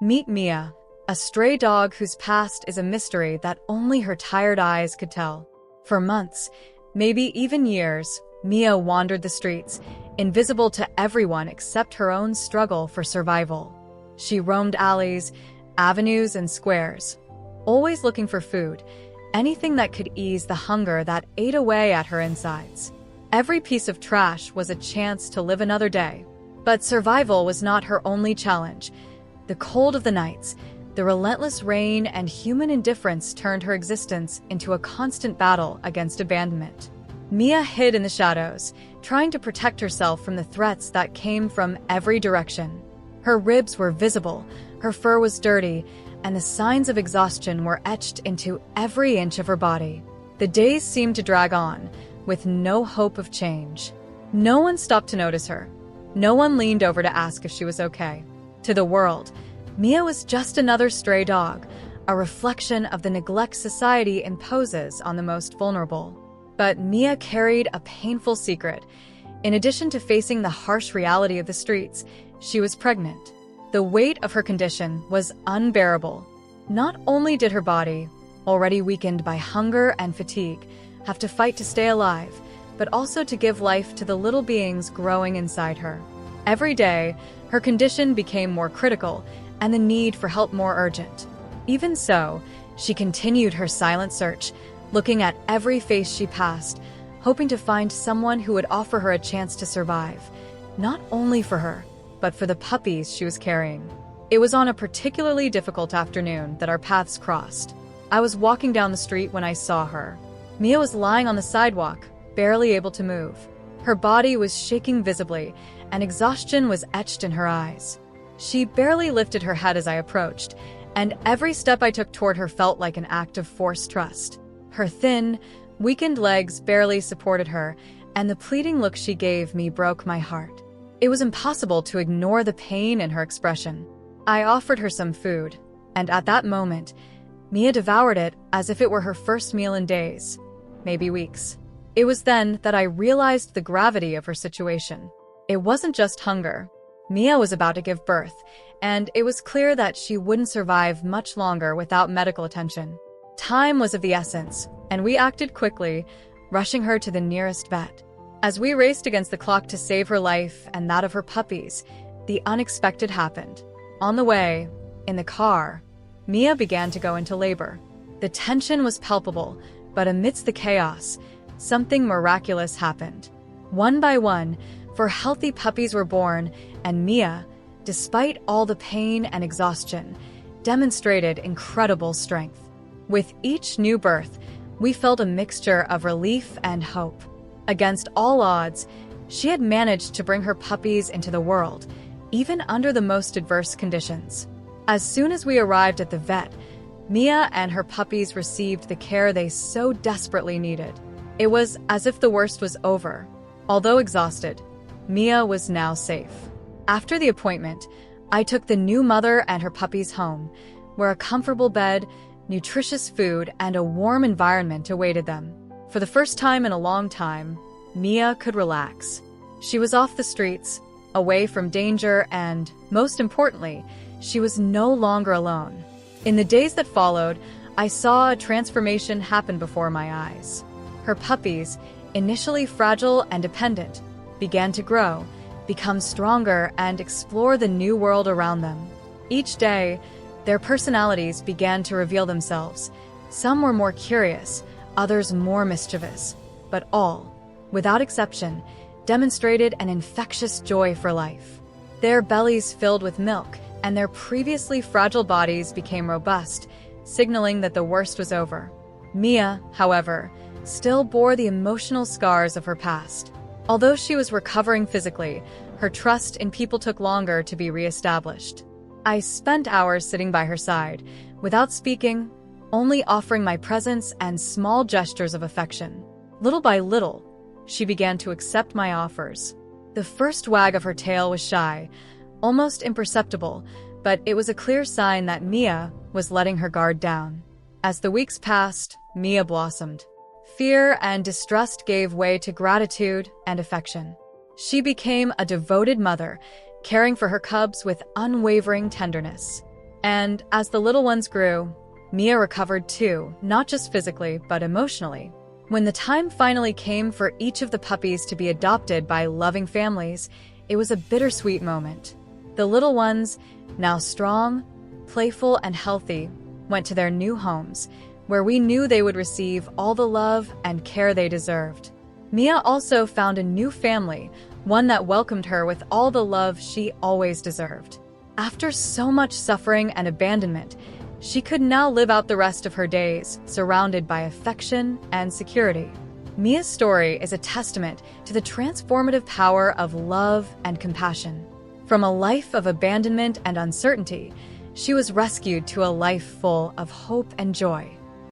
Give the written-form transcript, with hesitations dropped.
Meet Mia, a stray dog whose past is a mystery that only her tired eyes could tell. For months, maybe even years, Mia wandered the streets, invisible to everyone except her own struggle for survival. She roamed alleys, avenues, and squares, always looking for food, anything that could ease the hunger that ate away at her insides. Every piece of trash was a chance to live another day. But survival was not her only challenge. The cold of the nights, the relentless rain, and human indifference turned her existence into a constant battle against abandonment. Mia hid in the shadows, trying to protect herself from the threats that came from every direction. Her ribs were visible, her fur was dirty, and the signs of exhaustion were etched into every inch of her body. The days seemed to drag on, with no hope of change. No one stopped to notice her. No one leaned over to ask if she was okay. To the world, Mia was just another stray dog, a reflection of the neglect society imposes on the most vulnerable. But Mia carried a painful secret. In addition to facing the harsh reality of the streets, she was pregnant. The weight of her condition was unbearable. Not only did her body, already weakened by hunger and fatigue, have to fight to stay alive, but also to give life to the little beings growing inside her. Every day, her condition became more critical and the need for help more urgent. Even so, she continued her silent search, looking at every face she passed, hoping to find someone who would offer her a chance to survive, not only for her, but for the puppies she was carrying. It was on a particularly difficult afternoon that our paths crossed. I was walking down the street when I saw her. Mia was lying on the sidewalk, barely able to move. Her body was shaking visibly, and exhaustion was etched in her eyes. She barely lifted her head as I approached, and every step I took toward her felt like an act of forced trust. Her thin, weakened legs barely supported her, and the pleading look she gave me broke my heart. It was impossible to ignore the pain in her expression. I offered her some food, and at that moment, Mia devoured it as if it were her first meal in days, maybe weeks. It was then that I realized the gravity of her situation. It wasn't just hunger. Mia was about to give birth, and it was clear that she wouldn't survive much longer without medical attention. Time was of the essence, and we acted quickly, rushing her to the nearest vet. As we raced against the clock to save her life and that of her puppies, the unexpected happened. On the way, in the car, Mia began to go into labor. The tension was palpable, but amidst the chaos, something miraculous happened. One by one, 4 healthy puppies were born, and Mia, despite all the pain and exhaustion, demonstrated incredible strength. With each new birth, we felt a mixture of relief and hope. Against all odds, she had managed to bring her puppies into the world, even under the most adverse conditions. As soon as we arrived at the vet, Mia and her puppies received the care they so desperately needed. It was as if the worst was over. Although exhausted, Mia was now safe. After the appointment, I took the new mother and her puppies home, where a comfortable bed, nutritious food, and a warm environment awaited them. For the first time in a long time, Mia could relax. She was off the streets, away from danger, and, most importantly, she was no longer alone. In the days that followed, I saw a transformation happen before my eyes. Her puppies, initially fragile and dependent, began to grow, become stronger, and explore the new world around them. Each day, their personalities began to reveal themselves. Some were more curious, others more mischievous, but all, without exception, demonstrated an infectious joy for life. Their bellies filled with milk, and their previously fragile bodies became robust, signaling that the worst was over. Mia, however, still bore the emotional scars of her past. Although she was recovering physically, her trust in people took longer to be reestablished. I spent hours sitting by her side, without speaking, only offering my presence and small gestures of affection. Little by little, she began to accept my offers. The first wag of her tail was shy, almost imperceptible, but it was a clear sign that Mia was letting her guard down. As the weeks passed, Mia blossomed. Fear and distrust gave way to gratitude and affection. She became a devoted mother, caring for her cubs with unwavering tenderness. And as the little ones grew, Mia recovered too, not just physically, but emotionally. When the time finally came for each of the puppies to be adopted by loving families, it was a bittersweet moment. The little ones, now strong, playful, and healthy, went to their new homes, where we knew they would receive all the love and care they deserved. Mia also found a new family, one that welcomed her with all the love she always deserved. After so much suffering and abandonment, she could now live out the rest of her days, surrounded by affection and security. Mia's story is a testament to the transformative power of love and compassion. From a life of abandonment and uncertainty, she was rescued to a life full of hope and joy.